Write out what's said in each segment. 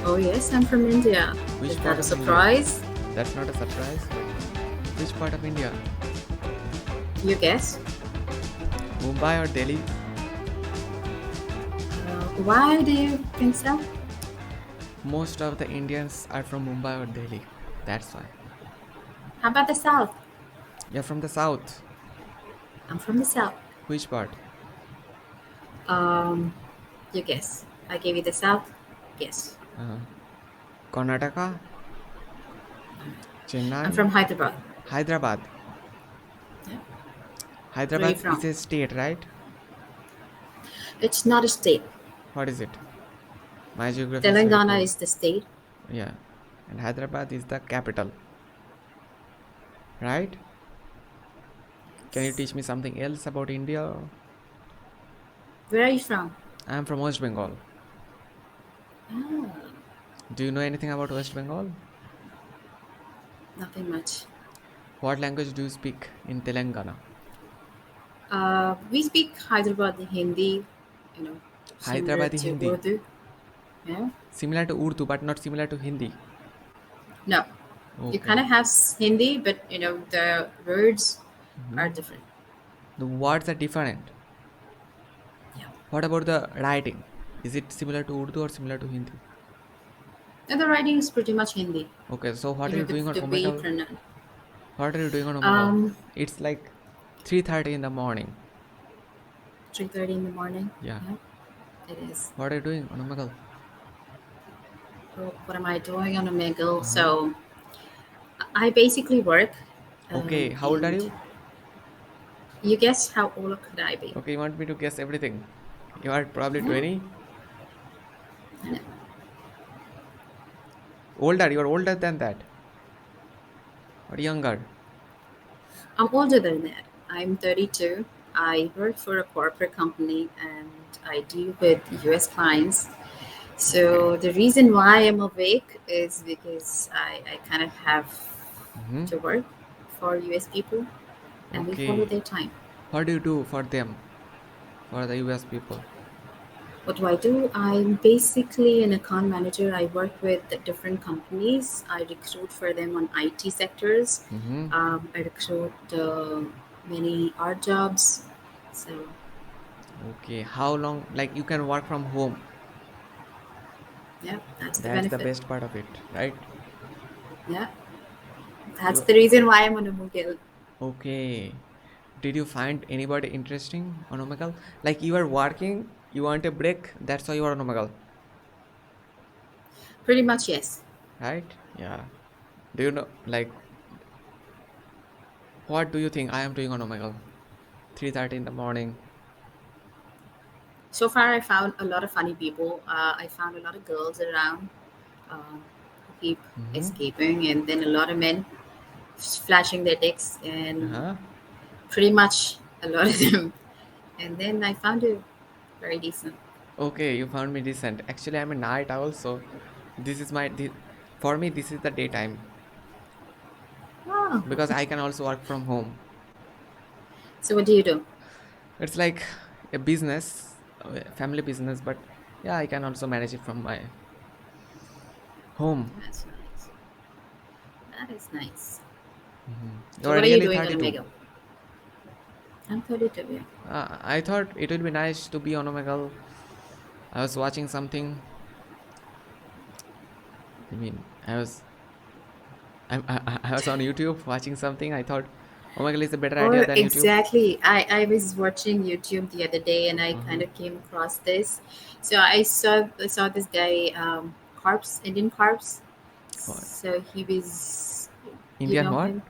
Oh yes, I'm from India. Which Is part that a of India? surprise? That's not a surprise. Which part of India? You guess. Mumbai or Delhi? Why do you think so? Most of the Indians are from Mumbai or Delhi. That's why. How about the South? You're from the south. I'm from the South. Which part? Um, you guess. I gave you the South. Guess. Uh, Karnataka? I'm from Chennai? Hyderabad. Hyderabad. Yeah. Where are you Hyderabad is from? a state, right? It's not a state. What is it? My geography is very Telangana poor. is the state. Yeah. And Hyderabad is the capital, right? Can you Yes. teach me something else about India? Where are you from? I'm from West Bengal. Oh, Do you know anything about West Bengal? nothing much. What language do you speak in Telangana? We speak Hyderabadi Hindi, you know, similar Hyderabadi to Hindi. Urdu. Yeah. Similar to Urdu, but not similar to Hindi. No, you kind Okay. of have Hindi, but the words are Mhm. different. The words are different. Yeah. What about the writing? Is it similar to Urdu or similar to Hindi? And the writing is pretty much Hindi. Okay, so what You are know, you the, doing on the way you Omegle? pronounce. What are you doing on Omegle? Um, It's like 3:30 in the morning. 3:30 in the morning. Yeah. Yeah, it is. What are you doing on Omegle? What am I doing on Omegle? Uh-huh. So I basically work, Okay, how old are and you? you guess how old could I be? Okay, you want me to guess everything. You are probably Yeah, 20. I know. Older, you are older than that. Or younger. I'm older than that. I'm 32. I work for a corporate company and I deal with US clients. Okay. So the reason why I'm awake is because I kind of have Mm-hmm. to work for US people and we follow Okay. their time. What do you do for them? For the US people? What do I do? I'm basically an account manager. I work with the different companies. I recruit for them on IT sectors. Mm-hmm. I recruit many art jobs. So Okay. How long? Like you can work from home. yeah, that's the That's the benefit. best part of it, right? Yeah, that's You the reason why I'm on a Mughal. okay. Did you find anybody interesting on Omegle? Like you are working, you want a break, that's why you are on Omegle, Pretty much yes. right? Yeah. Do you know like what do you think I am doing on Omegle? 3:30 in the morning. So far, I found a lot of funny people. I found a lot of girls around who keep Mm-hmm. escaping, and then a lot of men flashing their dicks, and Uh-huh. pretty much a lot of them. And then I found it very decent. Okay, you found me decent. Actually, I'm a night owl, so this is for me this is the daytime Oh, because I can also work from home. so what do you do? It's like a business, a family business, but yeah, I can also manage it from my home. That's nice. That is nice. You So are what are you really doing on 32. Omega? I'm 32. Yeah. I thought it would be nice to be on Omegle. I was watching something. I mean, I was on YouTube watching something. I thought Omegle is a better Oh, idea than YouTube. exactly. I was watching YouTube the other day and I kind Uh-huh. of came across this. So I saw this guy, Carps, Indian Carps. What? So he was, you Indian know what? him,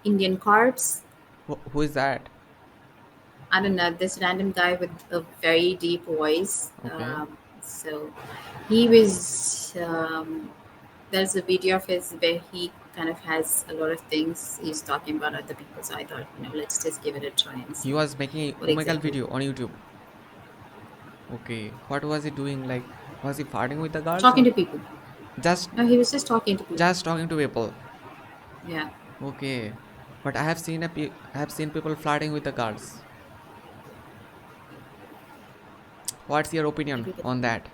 Indian Carps. Who is that? I don't know, this random guy with a very deep voice. Okay. So he was. There's a video of his where he kind of has a lot of things he's talking about other people. So I thought, let's just give it a try and He see was making a what Omegle exactly. video on YouTube. Okay. What was he doing? Like, was he farting with the girls Talking or to people. just No, he was just talking to people. just talking to people? Yeah. Okay. But I have seen people flirting with the girls. What's your opinion Everybody. on that?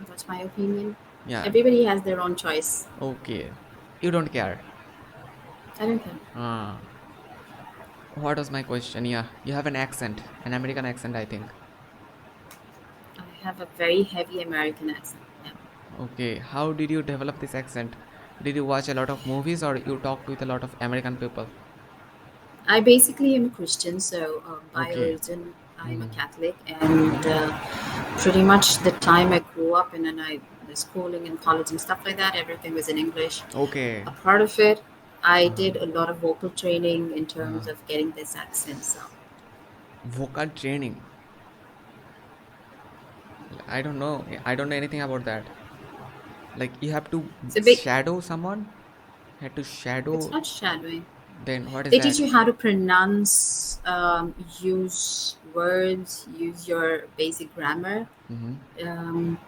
That's my opinion. Yeah. Everybody has their own choice. Okay. You don't care. I don't care. Ah. What was my question? Yeah. You have an accent, an American accent, I think. I have a very heavy American accent. Yeah. Okay. How did you develop this accent? Did you watch a lot of movies or you talked with a lot of American people? I basically am a Christian, so by Okay. origin I'm a Hmm. Catholic, and pretty much the time I grew up in and I the schooling and college and stuff like that, everything was in English. A Okay. part of it, I Uh, did a lot of vocal training in uh, terms of getting this accent. So vocal training. I don't know. I don't know anything about that. Like you have to so shadow someone? Had to it's shadow. not shadowing. Then what is They teach that? you how to pronounce, use words, use your basic grammar, Hmm.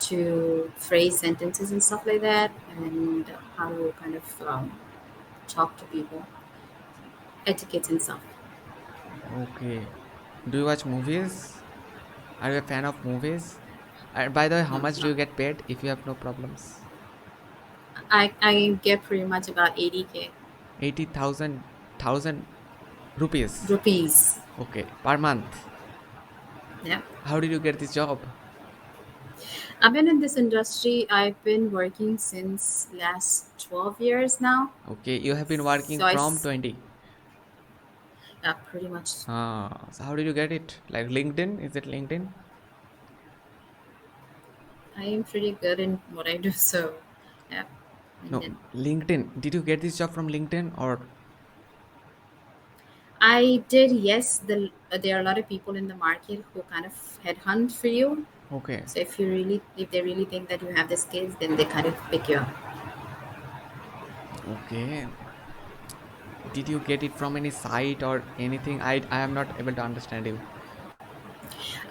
to phrase sentences and stuff like that, and how to kind of talk to people, etiquette and stuff. Okay. Do you watch movies? Are you a fan of movies? And by the way, how No, much do no. you get paid if you have no problems? I get pretty much about 80K 80,000 rupees. rupees. Okay, per month. Yeah. How did you get this job? I've been in this industry. I've been working since last 12 years now. Okay, you have been working So from 20. pretty much. So how did you get it? Like LinkedIn? Is it LinkedIn? I am pretty good in what I do. So yeah. And No, then LinkedIn. Did you get this job from LinkedIn or I did, yes. There are a lot of people in the market who kind of headhunt for you. okay? So if they really think that you have the skills, then they kind of pick you up. Okay. Did you get it from any site or anything? I am not able to understand you.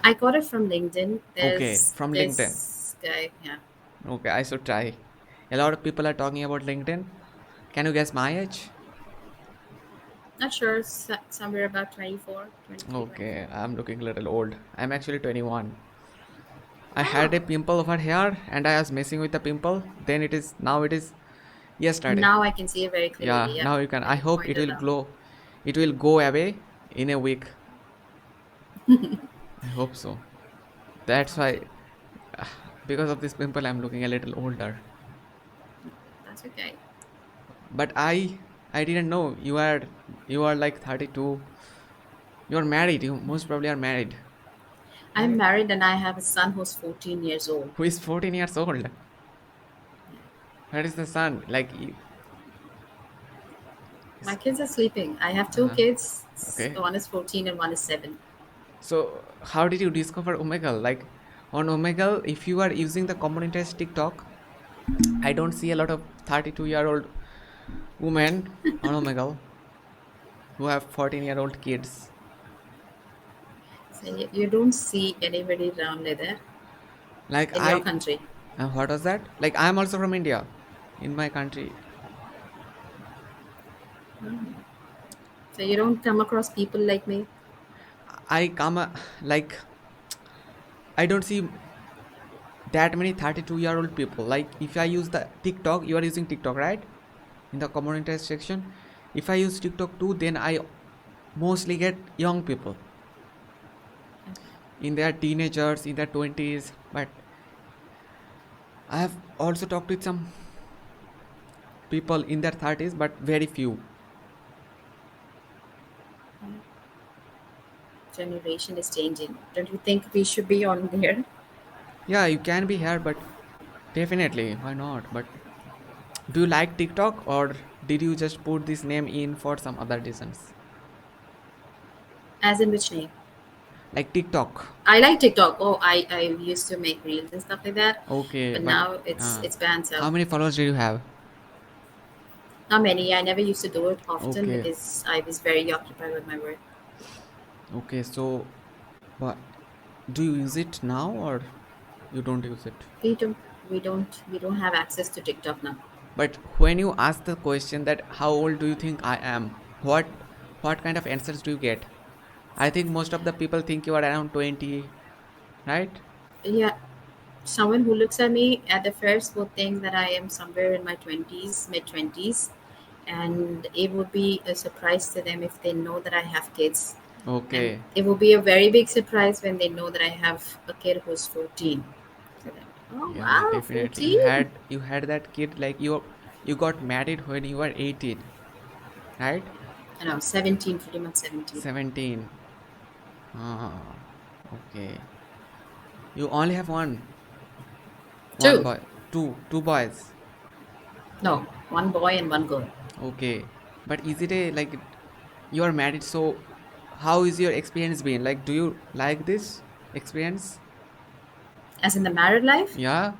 I got it from LinkedIn. Okay, from LinkedIn. This guy, yeah, Okay, I should try. A lot of people are talking about LinkedIn. Can you guess my age? not sure, somewhere about 24, 23, Okay, 24. I'm looking a little old. I'm actually 21. I had Oh, a pimple over here and I was messing with the pimple. Then it is yesterday. now I can see it very clearly. Yeah, Yep, now you can. when I you hope it pointed will out. glow. It will go away in a week. I hope so. That's Okay, why, because of this pimple, I'm looking a little older. that's okay. But I didn't know you are like 32. You're married. You most probably are married, I'm right? married and I have a son who's 14 years old. Who is 14 years old? Where is the son? My Is- kids are sleeping. I have two uh, kids. okay. One is 14 and one is 7. So how did you discover Omegle? Like on Omegle, if you are using the common interest TikTok, I don't see a lot of 32-year-old women on Omegle who have 14-year-old kids. So you don't see anybody around like that Like in your country. what was that? Like I'm also from India. In my country, So you don't come across people like me. I come like I don't see that many 32-year-old people. Like if I use the TikTok, you are using TikTok, right? In the common interest section. If I use TikTok too, then I mostly get young people in their teenagers, in their 20s. But I have also talked with some people in their 30s, but very few. Generation is changing. Don't you think we should be on there? Yeah, you can be here, but definitely, why not? But do you like TikTok or did you just put this name in for some other reasons? As in which name? Like TikTok. I like TikTok. Oh, I used to make reels and stuff like that, Okay, but but now it's banned. So how many followers do you have? not many. I never used to do it often Okay, because I was very occupied with my work. okay, so but do you use it now or you don't use it? We don't we don't have access to TikTok now. But when you ask the question that how old do you think I am, what kind of answers do you get? I think most of the people think you are around 20, right? Yeah, Someone who looks at me at the first will think that I am somewhere in my 20s, mid 20s, and it would be a surprise to them if they know that I have kids. And Okay. it will be a very big surprise when they know that I have a kid who's 14. So they're like, oh, Yeah, wow, definitely. You 14? had you had that kid like you got married when you were 18, right? I know, 17, pretty much 17. 17. Ah, okay. You only have one Two. boy, two boys. No, one boy and one girl. Okay. But is it a like you are married, so how is your experience been? Like, do you like this experience? As in the married life? Yeah,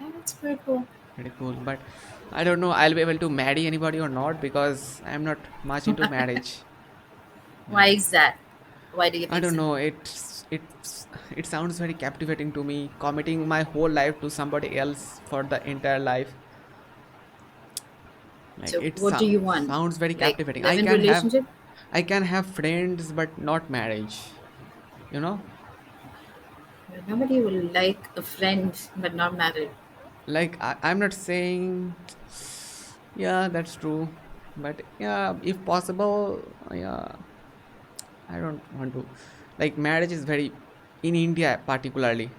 Yeah, that's pretty cool. pretty cool. But I don't know I'll be able to marry anybody or not because I'm not much into marriage. Why Yeah. is that? Why do you I think don't so? know. It sounds very captivating to me. Committing my whole life to somebody else for the entire life, like So, what do you want? sounds very Like, captivating. live in relationship? I can have friends, but not marriage. You know, Well, nobody will like a friend but not married. like I'm not saying, yeah, that's true, but yeah, if possible, yeah, I don't want to. Like marriage is very in India particularly.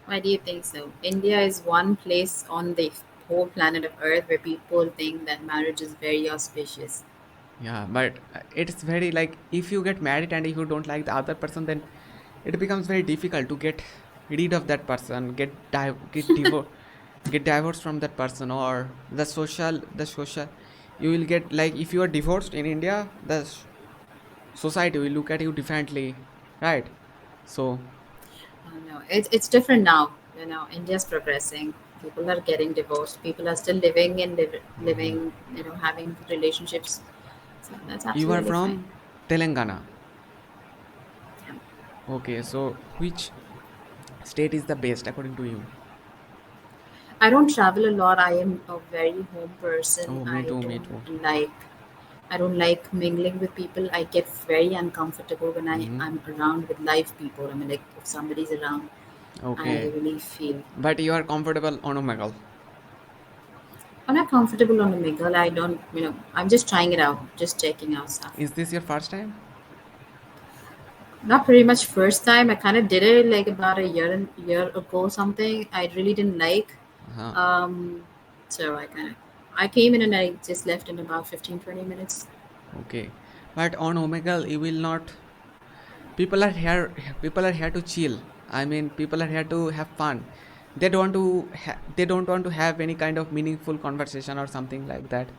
Why do you think so? India is one place on the whole planet of Earth where people think that marriage is very auspicious. Yeah, but it's very like if you get married and if you don't like the other person, then it becomes very difficult to get rid of that person, get divorced from that person, or the social. You will get like if you are divorced in India, the society will look at you differently, right? So No, it's different now. India's progressing. People are getting divorced. People are still living and living, having relationships. So that's you are absolutely fine. from Telangana. Yeah. Okay, so which state is the best according to you? I don't travel a lot. I am a very home person. Oh, me too, me too. I don't like mingling with people. I get very uncomfortable when Hmm. I'm around with live people. I mean, like if somebody's around, I Okay, really feel but you are comfortable on Omegle. I'm not comfortable on the Omegle. I don't, I'm just trying it out, just checking out stuff. Is this your first time? Not pretty much first time. I kind of did it like about a year ago something. I really didn't like. Uh-huh. Um, so I came in and I just left in about 15-20 minutes. Okay, but on Omegle, you will not. People are here. People are here to chill. I mean, people are here to have fun. They don't want to. They don't want to have any kind of meaningful conversation or something like that,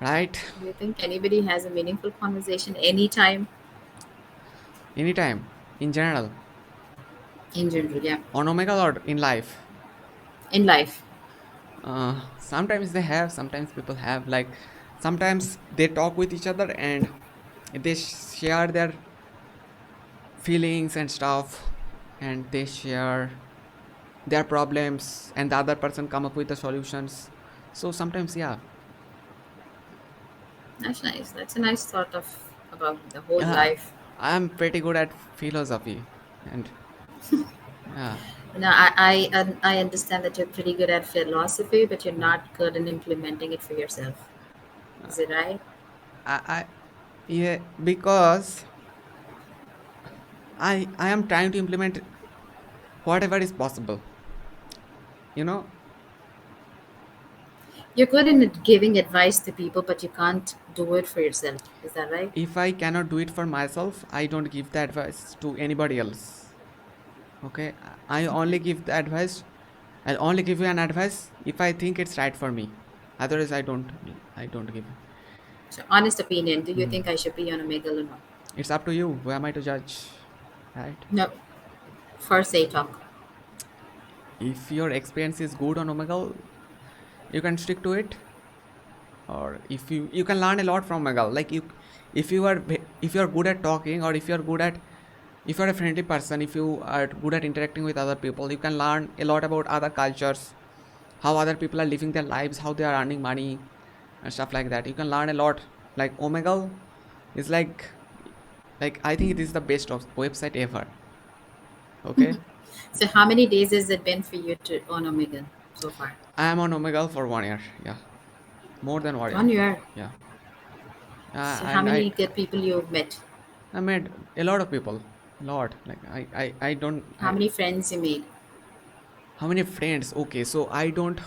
right? Do you think anybody has a meaningful conversation anytime Anytime, in general, in general? Yeah, on Omegle or in life. in life. Sometimes they have. Sometimes people have. Like sometimes they talk with each other and they share their feelings and stuff, and they share their problems and the other person come up with the solutions. So sometimes, yeah. That's nice. That's a nice thought of about the whole Yeah, life. I'm pretty good at philosophy, and yeah. I understand that you're pretty good at philosophy, but you're not good in implementing it for yourself. Is it right? I yeah, because I am trying to implement whatever is possible, you know. You're good in giving advice to people, but you can't do it for yourself. Is that right? If I cannot do it for myself, I don't give the advice to anybody else. Okay, I Okay. only give the advice. I'll only give you an advice if I think it's right for me. Otherwise, I don't give. So, honest opinion. Do you Hmm. think I should be on a Omegle or not? It's up to you. Who am I to judge? Right? No. First, say talk. If your experience is good on Omegle, you can stick to it. Or if you can learn a lot from Omegle. Like if you are good at talking, or if you're a friendly person, if you are good at interacting with other people, you can learn a lot about other cultures, how other people are living their lives, how they are earning money, and stuff like that. You can learn a lot. Like Omegle is like Like I think it is the best website ever. Okay, So how many days has it been for you to on Omegle so far? I am on Omegle for 1 year. Yeah, more than 1 year. 1 year. Yeah, So how and many good people you've met? I met a lot of people. Lot. Like I don't How many friends you made? how many friends? Okay, so I don't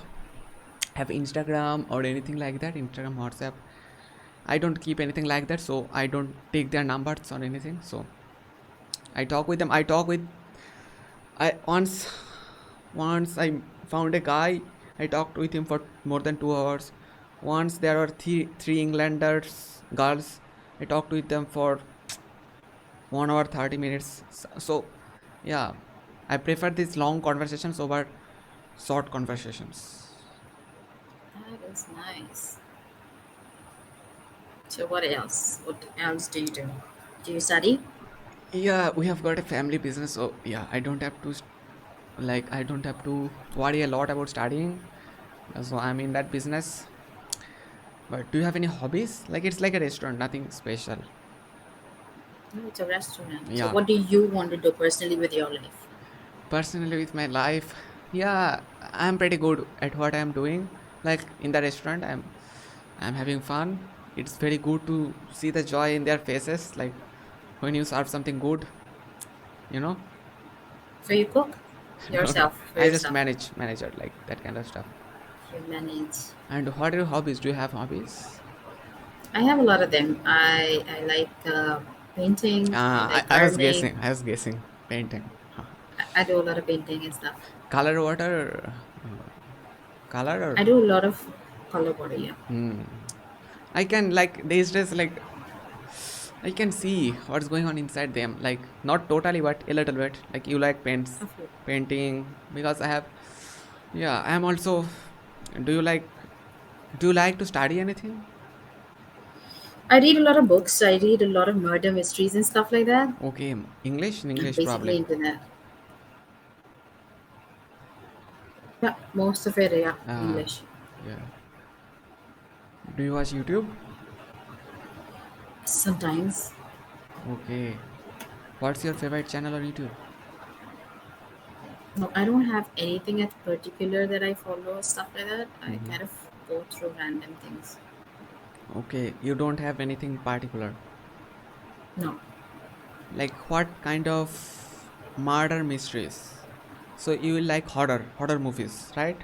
have Instagram or anything like that. Instagram, WhatsApp. I don't keep anything like that, so I don't take their numbers or anything. So I talk with them. I talk with I once I found a guy. I talked with him for more than 2 hours. Once there were three Englanders girls. I talked with them for 1 hour 30 minutes. So yeah, I prefer these long conversations over short conversations. That is nice. So what else? What else do you do? Do you study? Yeah, we have got a family business, so yeah, I don't have to like I don't have to worry a lot about studying. So I'm in that business. But do you have any hobbies? Like it's like a restaurant, nothing special. No, it's a restaurant. So Yeah, what do you want to do personally with your life? personally with my life, yeah, I'm pretty good at what I'm doing. Like in the restaurant, I'm having fun. It's very good to see the joy in their faces. Like when you serve something good, you know. So you cook No, no, yourself for I just yourself. manage it like that kind of stuff. You manage. And what are your hobbies? Do you have hobbies? I have a lot of them. I like painting. I like I was gardening. guessing. I was guessing. Painting. I do a lot of painting and stuff. Color water. Color I or do a lot of color water. Yeah. hmm. I can like these days like I can see what's going on inside them. Like not totally, but a little bit. Like you like paints, Of course. painting because I have. Yeah, I'm also. Do you like? Do you like to study anything? I read a lot of books. I read a lot of murder mysteries and stuff like that. Okay, English, in I'm English basically probably. into that. Yeah, most of it, yeah, Ah, English. yeah. Do you watch YouTube? Sometimes. Okay. What's your favorite channel on YouTube? No, I don't have anything at particular that I follow, stuff like that. I Mm-hmm. kind of go through random things. Okay, you don't have anything particular. No, Like what kind of murder mysteries? So you will like horror movies, right?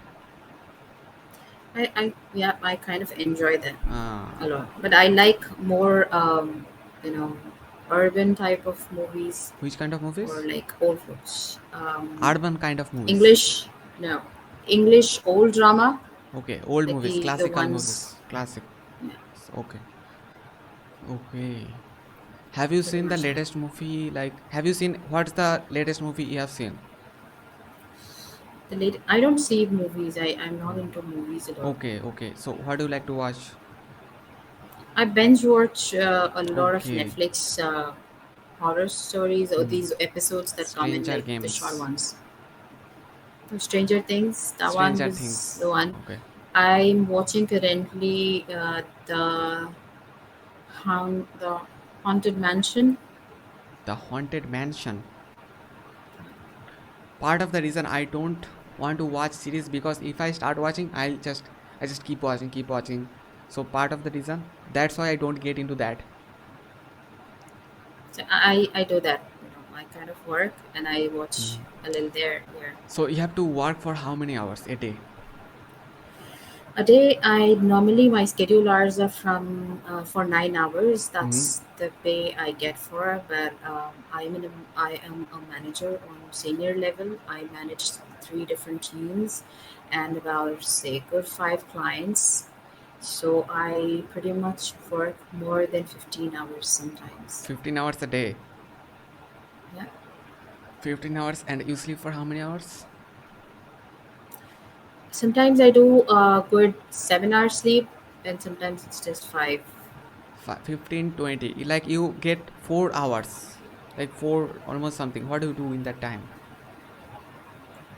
yeah, I kind of enjoy that a Ah, lot. But I like more, you know, urban type of movies which kind of or movies? like old folks. Urban kind of movies. English, no, English old drama, Okay, old like movies, the classical ones, movies, classic. yeah, Okay, okay. Have you pretty seen the much that. latest movie? Like, have you seen what's the latest movie you have seen? I don't see movies. I'm not into movies at all. Okay, okay. So, what do you like to watch? I binge watch a lot of Okay, Netflix horror stories or hmm. these episodes that come in Stranger like the short Games, ones. Stranger Things, that one Stranger was the Things. one. Okay, I'm watching currently the Haunted Mansion. The Haunted Mansion. Part of the reason I don't want to watch series because if I start watching, I just keep watching. So part of the reason that's why I don't get into that. So I do that. I kind of work and I watch Mhm. a little there here. So you have to work for how many hours a day? A day, I normally my schedule hours are from for 9 hours. Hmm. That's the pay I get for. But I am a manager on senior level. I manage three different teams, and about say good five clients. So I pretty much work more than 15 hours sometimes. 15 hours a day. Yeah. 15 hours and you sleep for how many hours? Sometimes I do a good 7 hour sleep, and sometimes it's just five. 15, 20. Like you get 4 hours. Like 4 almost something. What do you do in that time?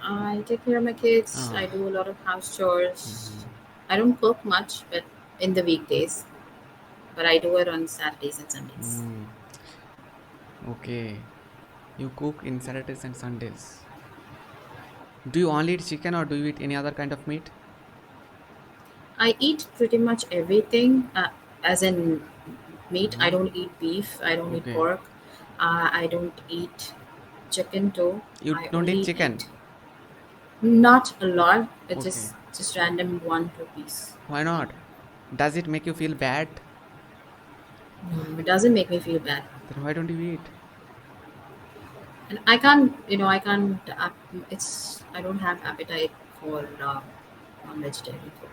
I take care of my kids. I Ah. do a lot of house chores. Mhm. I don't cook much, but in the weekdays, but I do it on Saturdays and Sundays. Mm. Okay. You cook in Saturdays and Sundays. Do you only eat chicken or do you eat any other kind of meat? I eat pretty much everything, as in meat. I Uh-huh. don't eat beef. I don't eat Okay. pork. I don't eat chicken too. You I don't eat only chicken? eat not a lot. It's Okay. just random one two piece. Why not? Does it make you feel bad? No, it doesn't make me feel bad, Then why don't you eat? and I can't. I can't. It's I don't have appetite for non-vegetarian food.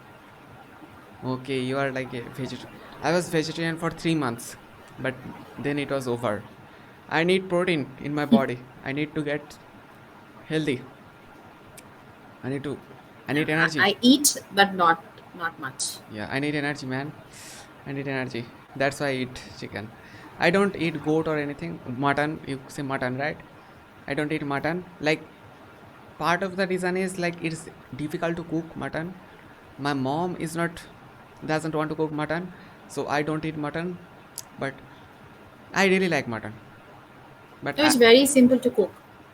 Okay, you are like a vegetarian. I was vegetarian for 3 months, but then it was over. I need protein in my body. I need to get healthy. I need to. I Yeah, need energy. I eat, but not much. Yeah, I need energy, man. I need energy. That's why I eat chicken. I don't eat goat or anything. Mutton. You say mutton, right? I don't eat mutton. Like part of the reason is like it's difficult to cook mutton. My mom is not doesn't want to cook mutton, so I don't eat mutton. But I really like mutton. But No, it's very simple to cook.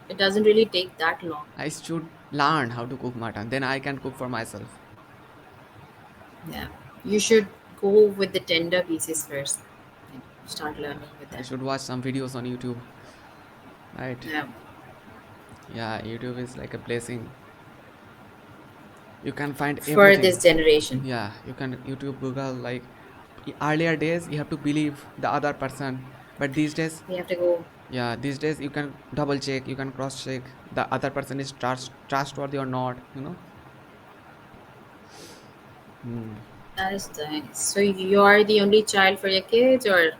It doesn't really take that long. I should learn how to cook mutton. Then I can cook for myself. Yeah, you should go with the tender pieces first. And start learning with I them. should watch some videos on YouTube. Right? Yeah, Yeah, YouTube is like a blessing. You can find for this everything. generation, Yeah, you can YouTube, Google. Like earlier days, you have to believe the other person, but these days, we have to go. yeah, these days you can double check, you can cross check the other person is trustworthy or not. Hmm. That is nice. So you are the only child for your kids, or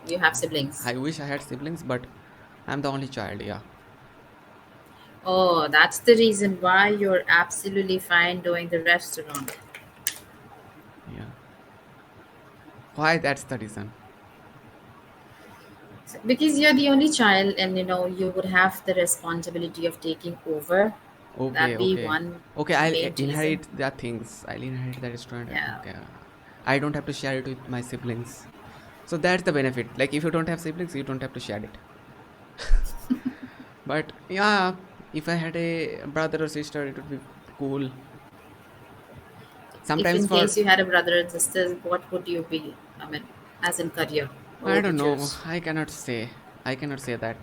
you have siblings? I wish I had siblings, but I'm the only child. Yeah, Oh, that's the reason why you're absolutely fine doing the restaurant. yeah. Why? That's the reason. Because you're the only child, and you would have the responsibility of taking over. Okay, That be okay, one okay. I'll main reason. inherit the things. I'll inherit the restaurant. Yeah. Okay, I don't have to share it with my siblings. So that's the benefit. Like if you don't have siblings, you don't have to share it. But yeah, if I had a brother or sister, it would be cool. If Sometimes in case for you had a brother and sister, what would you be? I mean, as in career, what I would you don't know. choose? I cannot say. I cannot say that.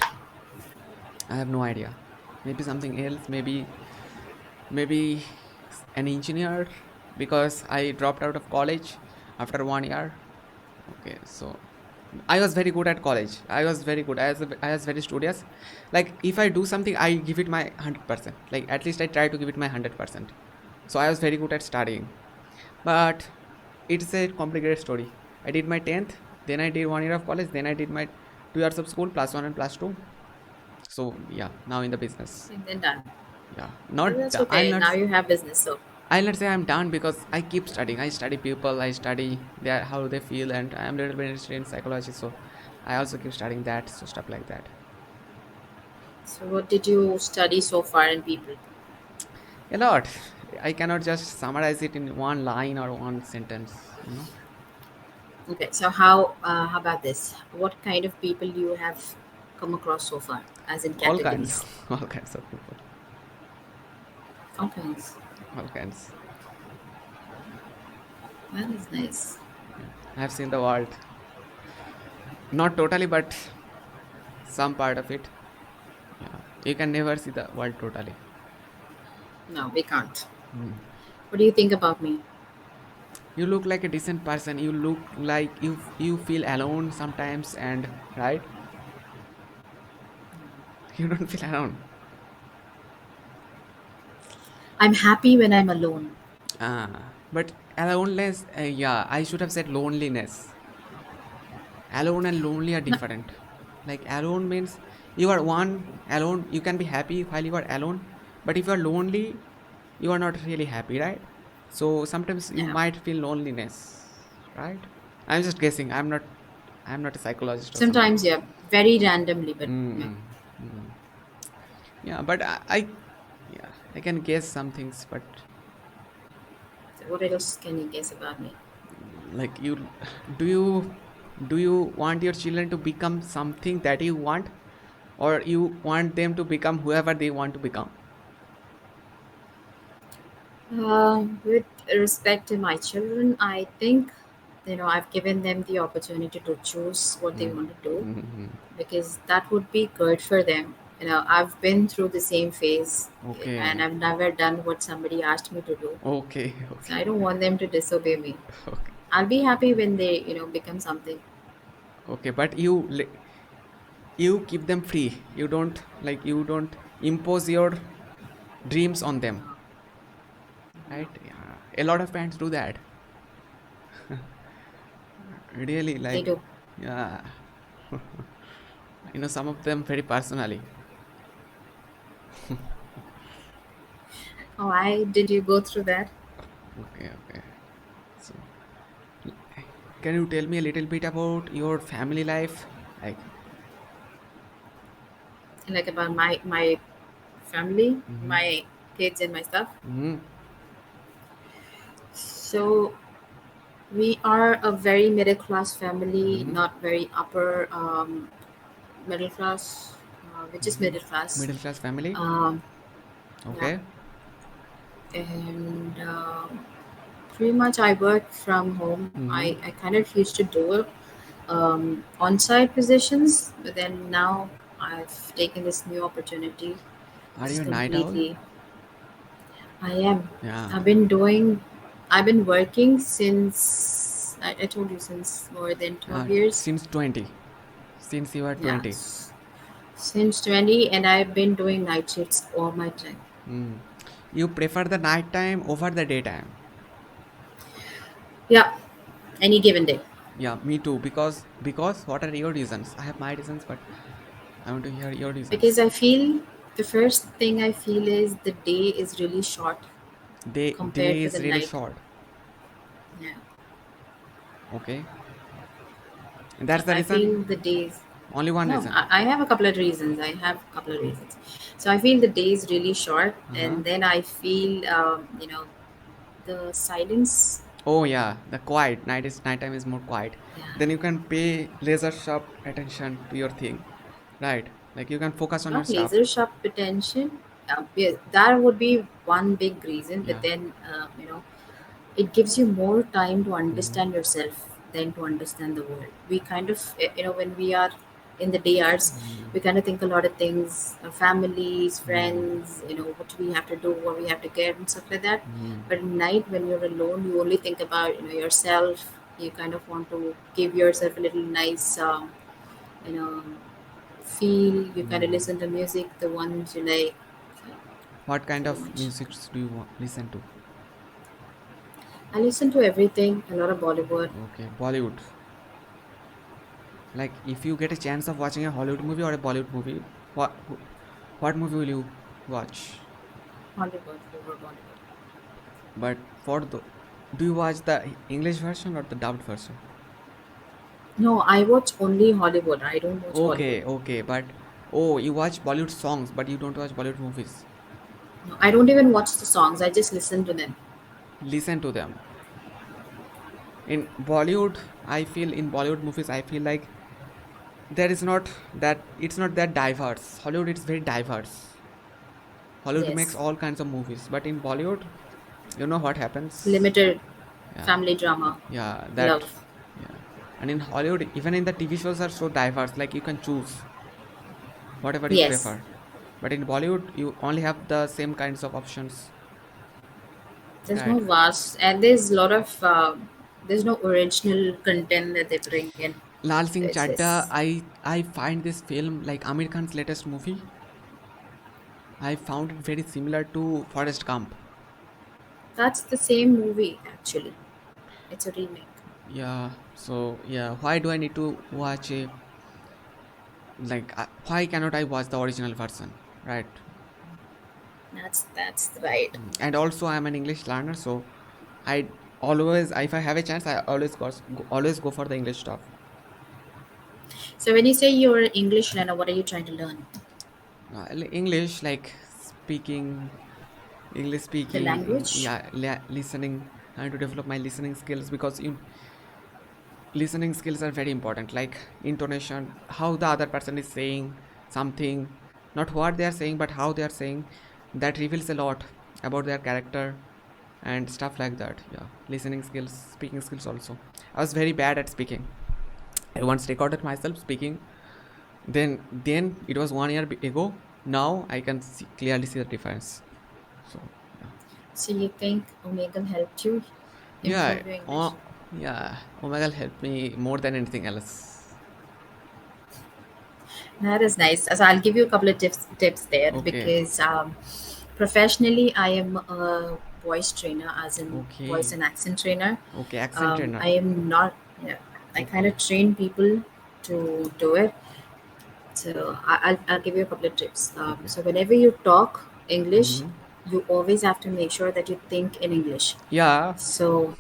I have no idea. Maybe something else. Maybe an engineer because I dropped out of college after 1 year. Okay, so I was very good at college. I was very good. I was very studious. Like if I do something, I give it my 100%. Like at least I try to give it my 100%. So I was very good at studying. But it's a complicated story. I did my 10th, then I did 1 year of college, then I did my 2 years of school, plus one and plus two. So yeah, now in the business. And then done. Yeah, But not that's the, I'll okay. not Now you have business, so I'll not say I'm done because I keep studying. I study people, I study their how they feel, and I'm a little bit interested in psychology, so I also keep studying that, so stuff like that. so what did you study so far in people? A lot. I cannot just summarize it in one line or one sentence. Okay, so how about this? What kind of people you have come across so far, as in All kinds, categories? all kinds of people, All kinds. all kinds. That is nice. Yeah. I have seen the world, not totally, but some part of it. Yeah, you can never see the world totally. No, we can't. Hmm. What do you think about me? You look like a decent person. You look like you feel alone sometimes, and right, you don't feel alone. I'm happy when I'm alone. But aloneness, yeah, I should have said loneliness. Alone and lonely are No, different. Like alone means you are one alone, you can be happy while you are alone, but if you are lonely, you are not really happy, right? So sometimes you yeah. might feel loneliness, right? I'm just guessing. I'm not a psychologist or something. Sometimes, yeah, very randomly, but yeah. mm mm. Yeah, but yeah, I can guess some things, but So what else can you guess about me? like you do you do you want your children to become something that you want, or you want them to become whoever they want to become? With respect to my children, I think I've given them the opportunity to choose what they Mm. want to do Mhm. because that would be good for them. I've been through the same phase and Okay. I've never done what somebody asked me to do. Okay. So I Okay. don't want them to disobey me. Okay. I'll be happy when they, become something. Okay, but you keep them free. You don't impose your dreams on them, No, no, right? Yeah. A lot of parents do that. Really, they like, do. yeah. I know some of them very personally. Oh, I did you go through that? Okay, okay. So, can you tell me a little bit about your family life? Like, Like about my family, mm-hmm, my kids and my stuff. mm-hmm, So we are a very middle class family, mm-hmm, not very upper middle class, which is mm-hmm. middle class. Middle class family. Um, yeah, Okay. and pretty much I work from home. Mm-hmm. I kind of used to do on-site positions, but then now I've taken this new opportunity, Are which you is a night owl? completely. I am. Yeah. I've been doing. I've been working since I told you since more than 12 years. Since 20. Since you are Yeah, 20. since 20, and I've been doing night shifts all my time. Mm. You prefer the night time over the daytime. Yeah, any given day. Yeah, me too. Because what are your reasons? I have my reasons, but I want to hear your Because reasons. I feel the first thing I feel is the day is really short compared Day to the is really night. short. Yeah, Okay. And that's the I reason. feel the days. Only one No, reason. I have a couple of reasons. I have a couple of reasons. So I feel the day is really short, Uh-huh. and then I feel, the silence. Oh yeah, the quiet. Nighttime is more quiet. Yeah, Then you can pay laser sharp attention to your thing. Right. Like you can focus on your not stuff. laser sharp attention. Yeah, that would be one big reason. But Yeah. then, it gives you more time to Mm-hmm. understand yourself than to understand the world. We kind of, when we are in the day hours, Mm-hmm. we kind of think a lot of things, families, Mm-hmm. friends, what we have to do, what we have to get, and stuff like that. Mm-hmm. But at night, when you're alone, you only think about, yourself. You kind of want to give yourself a little nice, you know, feel. You kind of Mm-hmm. listen to music, the ones you like. So, What kind pretty of much. music do you listen to? I listen to everything, a lot of Bollywood, Okay, Bollywood. Like if you get a chance of watching a Hollywood movie or a Bollywood movie, what movie will you watch? Hollywood, over Bollywood. But do you watch the English version or the dubbed version? No, I watch only Hollywood. I don't watch Bollywood. Okay, okay, but oh, you watch Bollywood songs, but you don't watch Bollywood movies. No, I don't even watch the songs. I just listen to them. Listen to them. In Bollywood, I feel in Bollywood movies, I feel like there is not that it's not that diverse. Hollywood is very diverse. Hollywood makes Yes, all kinds of movies, but in Bollywood, you know what happens? limited Yeah, family drama, yeah, that, love. yeah. And in Hollywood, even in the TV shows are so diverse. Like you can choose whatever you Yes, prefer. But in Bollywood, you only have the same kinds of options, there's no right? vast, and there's a lot of there's no original content that they bring in. Lal So Singh it's Chadda, just I find this film like Amir Khan's latest movie. I found it very similar to Forrest Gump. that's the same movie actually. It's a remake. Yeah. So yeah, why do I need to watch a why cannot I watch the original version, right? That's right. And also I'm an English learner, so I always, if I have a chance, I always go for the English stuff. So when you say you're an English learner, what are you trying to learn? English, like speaking, English The speaking, language. yeah, listening. I want to develop my listening skills because listening skills are very important. Like intonation, how the other person is saying something, not what they are saying but how they are saying. That reveals a lot about their character and stuff like that. Yeah, listening skills, speaking skills also. I was very bad at speaking. I once recorded myself speaking. Then it was 1 year ago. Now I can clearly see the difference. So yeah. So you think Omegle helped you Yeah, improve your English? oh, yeah, Omegle helped me more than anything else. That is nice. So I'll give you a couple of tips there Okay, because professionally I am a voice trainer, as in voice okay, and accent trainer. okay, accent I trainer. am not. Yeah, I kind Okay. of train people to do it. So I'll give you a couple of tips. Okay. So whenever you talk English, Mm-hmm. you always have to make sure that you think in English. Yeah, So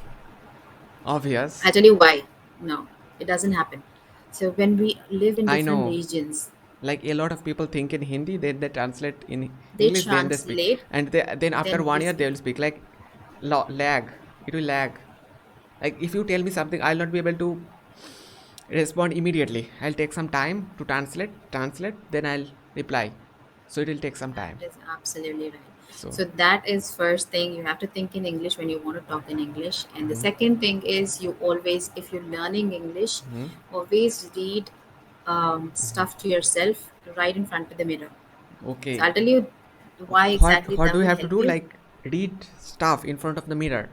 I obvious. tell you why. No, it doesn't happen. So when we live in I different know. regions, Like a lot of people think in Hindi, then they translate in they English, then they speak, translate, and then after then they 1 year they speak. will speak like lag. It will lag. Like if you tell me something, I'll not be able to respond immediately. I'll take some time to translate, then I'll reply. So it will take some That time. is absolutely right. So. So that is first thing, you have to think in English when you want to talk in English. And the Mm-hmm. second thing is, you always, if you're learning English, Mm-hmm. always read stuff to yourself right in front of the mirror. So I'll Okay. tell you why exactly What do that we will have to help do? you. Like read stuff in front of the mirror.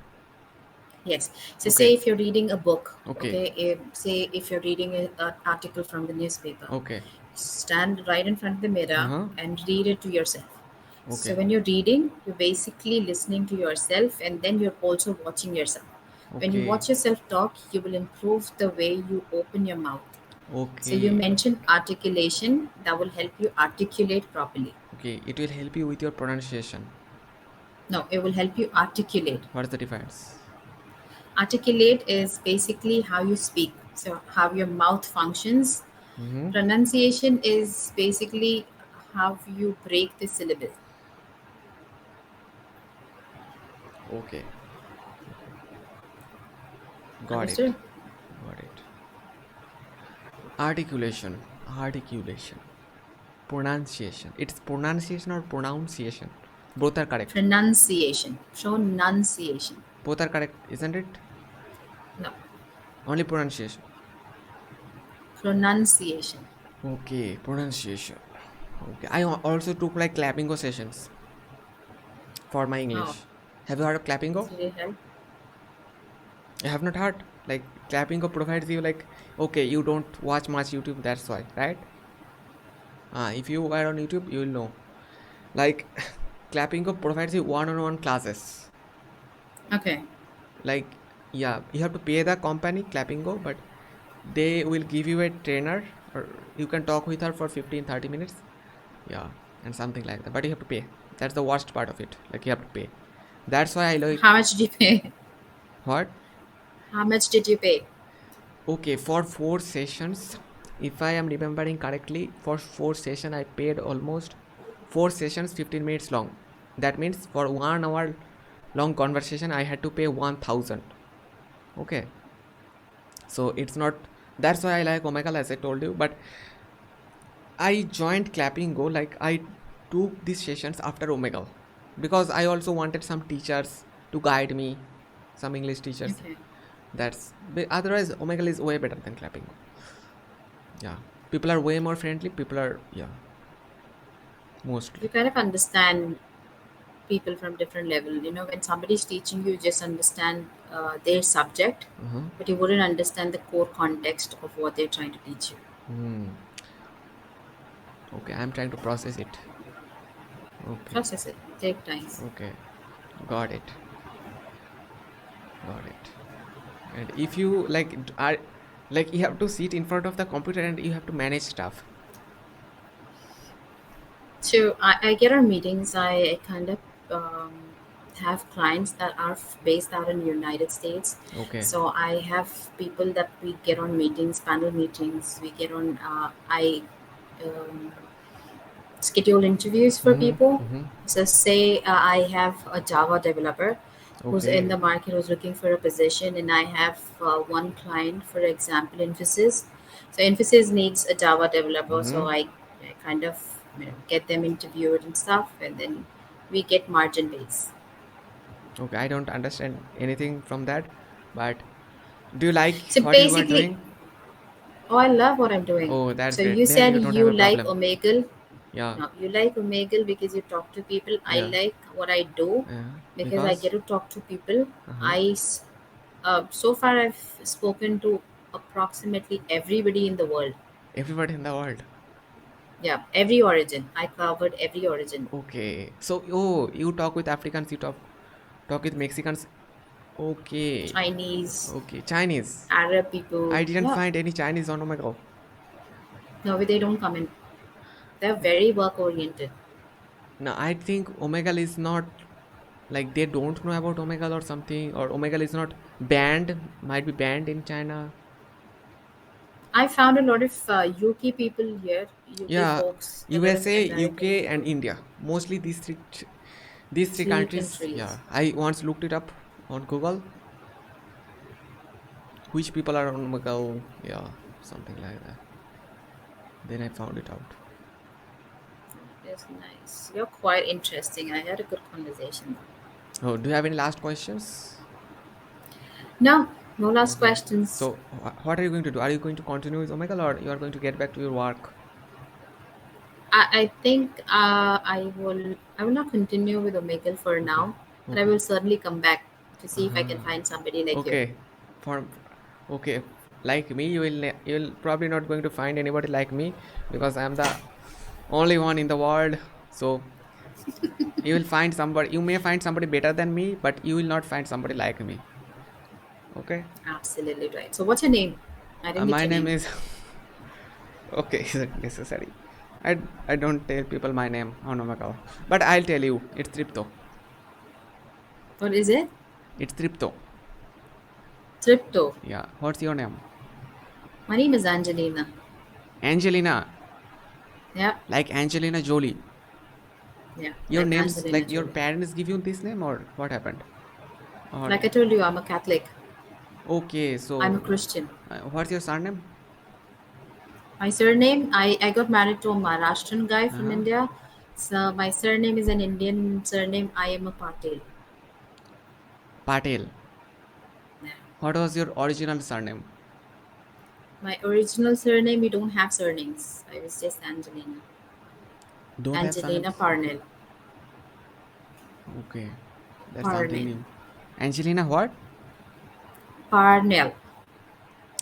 Yes. So say Okay. if you're reading a book, Okay. okay, say if you're reading an article from the newspaper, Okay. stand right in front of the mirror Uh-huh. and read it to yourself. So Okay. when you're reading, you're basically listening to yourself, and then you're also watching yourself. When you Okay. watch yourself talk, you will improve the way you open your mouth. So you Okay. mentioned articulation, that will help you articulate properly. Okay. It will help you with your pronunciation. No, it will help you articulate. What is the difference? Articulate is basically how you speak, so how your mouth functions. Mm-hmm. Pronunciation is basically how you break the syllable. Okay. Okay. Got it. Understood? Got it. Articulation. Articulation. Pronunciation. It's pronunciation or pronunciation. Both are correct. Pronunciation. Pronunciation. Both are correct, isn't it? No, Only pronunciation. pronunciation. Okay, pronunciation. Okay. I also took like clappingo sessions for my Oh, English. Have you heard of clappingo? did it help? I have not heard. Like clappingo provides you like, okay, you don't watch much YouTube, that's why, right? If you are on YouTube, you will know. Like clappingo provides you one-on-one classes. Okay. Like yeah, you have to pay the company clappingo, but they will give you a trainer, or you can talk with her for 15-30 minutes. Yeah, and something like that. But you have to pay. That's the worst part of it. Like you have to pay. That's why I like How much did you pay? what? How much did you pay? Okay, for 4 sessions, if I am remembering correctly, for 4 session I paid almost 4 sessions 15 minutes long. That means for 1 hour long conversation I had to pay 1000. Okay, so it's not. That's why I like Omegle, as I told you. But I joined Clapping Go, like I took these sessions after Omegle because I also wanted some teachers to guide me, some English teachers. Okay. Otherwise Omegle is way better than Clapping Go. Yeah, people are way more friendly. People are, yeah, You mostly. kind of understand people from different level. When somebody's teaching you, just understand their subject, Uh-huh. but you wouldn't understand the core context of what they're trying to teach you. Hmm. Okay, I'm trying to process it. Okay. Process it. Take time. Okay. Got it. Got it. And if you like are like you have to sit in front of the computer and you have to manage stuff. So I get our meetings. I kind of have clients that are based out in the United States. Okay. So I have people that we get on meetings, panel meetings. We get on. I um, schedule interviews for Mm-hmm. people. Mm-hmm. So say I have a Java developer who's in the Okay. market, who's looking for a position, and I have one client, for example, Infosys. So Infosys needs a Java developer, so Mm-hmm. kind of get them interviewed and stuff, and then we get margin base. Okay, I don't understand anything from that, but do you like So what you are basically, doing? oh, I love what I'm doing. Oh, that's So great. you Then said you don't have you a like problem. Omegle. Yeah, No, you like Omegle because you talk to people. I yeah, like what I do yeah. because I Because get to talk to people. uh-huh. So far I've spoken to approximately everybody in the world. Everybody in the world. Yeah, every origin. I covered every origin. Okay. So, oh, you talk with Africans, you talk with Mexicans. Okay. Chinese, Okay. Chinese. Arab I people. didn't Yeah, find any Chinese on Omegle. no, they don't come in. They're very work oriented. No, I think Omegle is not like they don't know about Omegle or something, or Omegle is not banned, might be banned in China. I found a lot of UK people here, UK Yeah, folks, a lot of USA, American UK, and people. India. Mostly these three Three countries. countries. Yeah, I once looked it up on Google. Which people are on Omegle? Yeah, something like that. Then I found it out. That's nice. You're quite interesting. I had a good conversation. Oh, do you have any last questions? No, no last Okay. questions. So, what are you going to do? Are you going to continue with Omegle or you are going to get back to your work? I think I will not continue with Omegle for Okay. now, but I Okay. will certainly come back to see if I can Ah, find somebody like you. okay. For okay, like me, you'll probably not going to find anybody like me because I'm the only one in the world. So you will find somebody. You may find somebody better than me, but you will not find somebody like me. Okay. Absolutely right. So what's your name? I didn't get My your name name. is okay. Is it necessary? I don't tell people my name on Omegle, but I'll tell you. It's Tripto. What is it? It's Tripto. Tripto. Yeah. What's your name? My name is Angelina. Angelina. Yeah, Like Angelina Jolie. yeah, Your like name's Angelina like your Jolie. parents give you this name or what happened? Or Like I told you, I'm a Catholic. okay, I'm a so Christian. what's your surname? My surname, I got married to a Maharashtrian guy from Uh-huh. India. So my surname is an Indian surname. I am a Patel. Patel. Yeah. What was your original surname? My original surname, we don't have surnames. I was just Angelina. Don't have Angelina surnames? Parnell. Okay, that's something Parnell. new. Angelina, what? Parnell.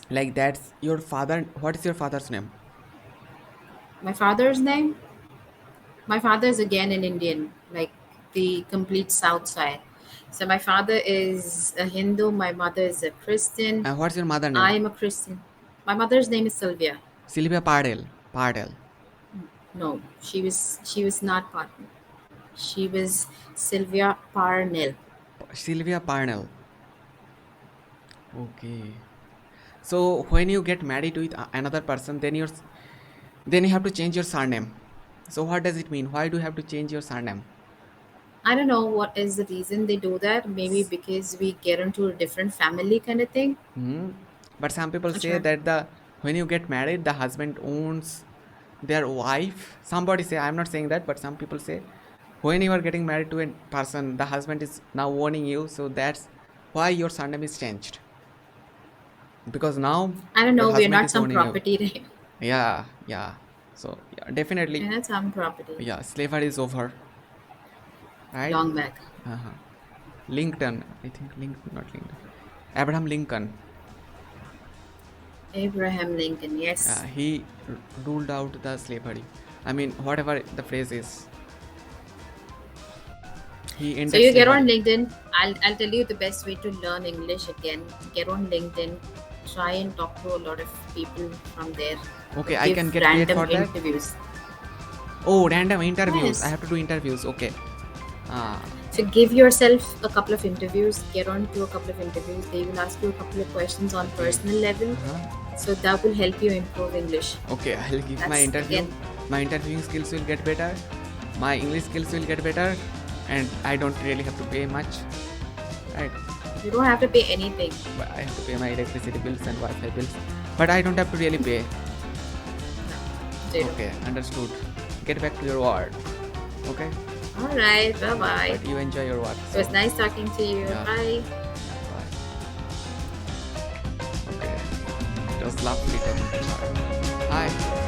Like that's your father. What is your father's name? My father's name? My father is again an Indian, like the complete South side. So my father is a Hindu. My mother is a Christian. What's your mother name? I'm a Christian. My mother's name is Sylvia. Sylvia Pardel. Pardel. No, she was not Parnell. She was Sylvia Parnell. Sylvia Parnell. Okay. So when you get married with another person, then you have to change your surname. So what does it mean? Why do you have to change your surname? I don't know what is the reason they do that. Maybe because we get into a different family kind of thing. Hmm. But some people say Sure. that the when you get married, the husband owns their wife. Somebody say I'm not saying that, but some people say when you are getting married to a person, the husband is now owning you. So that's why your surname is changed because now I don't your know. We're husband not is some owning you. property, right? Yeah, yeah. So yeah, We're definitely, not some property. yeah. Slavery is over, right? Long back. Uh-huh. Lincoln, I think Lincoln, not Lincoln. Abraham Lincoln. Abraham Lincoln. Yes. He ruled out the slavery. I mean, whatever the phrase is, he So ended you get on slavery. LinkedIn. I'll tell you the best way to learn English again. Get on LinkedIn. Try and talk to a lot of people from there. Okay, I Give can get paid random for that. interviews. Oh, random interviews. I Yes. have to do interviews. Okay. Ah, So give yourself a couple of interviews. Get on to a couple of interviews. They will ask you a couple of questions on okay. personal level. Uh-huh. So that will help you improve English. Okay, I'll give my That's interview. again. My interviewing skills will get better. My English skills will get better, and I don't really have to pay much, right? You don't have to pay anything. But I have to pay my electricity bills and Wi-Fi bills, but I don't have to really pay. Zero. Okay, understood. get back to your work. Okay. All right. Bye Yeah, bye. but you enjoy your work. It was So nice talking to you. yeah, Bye. bye. Okay. It was lovely talking to her. Hi.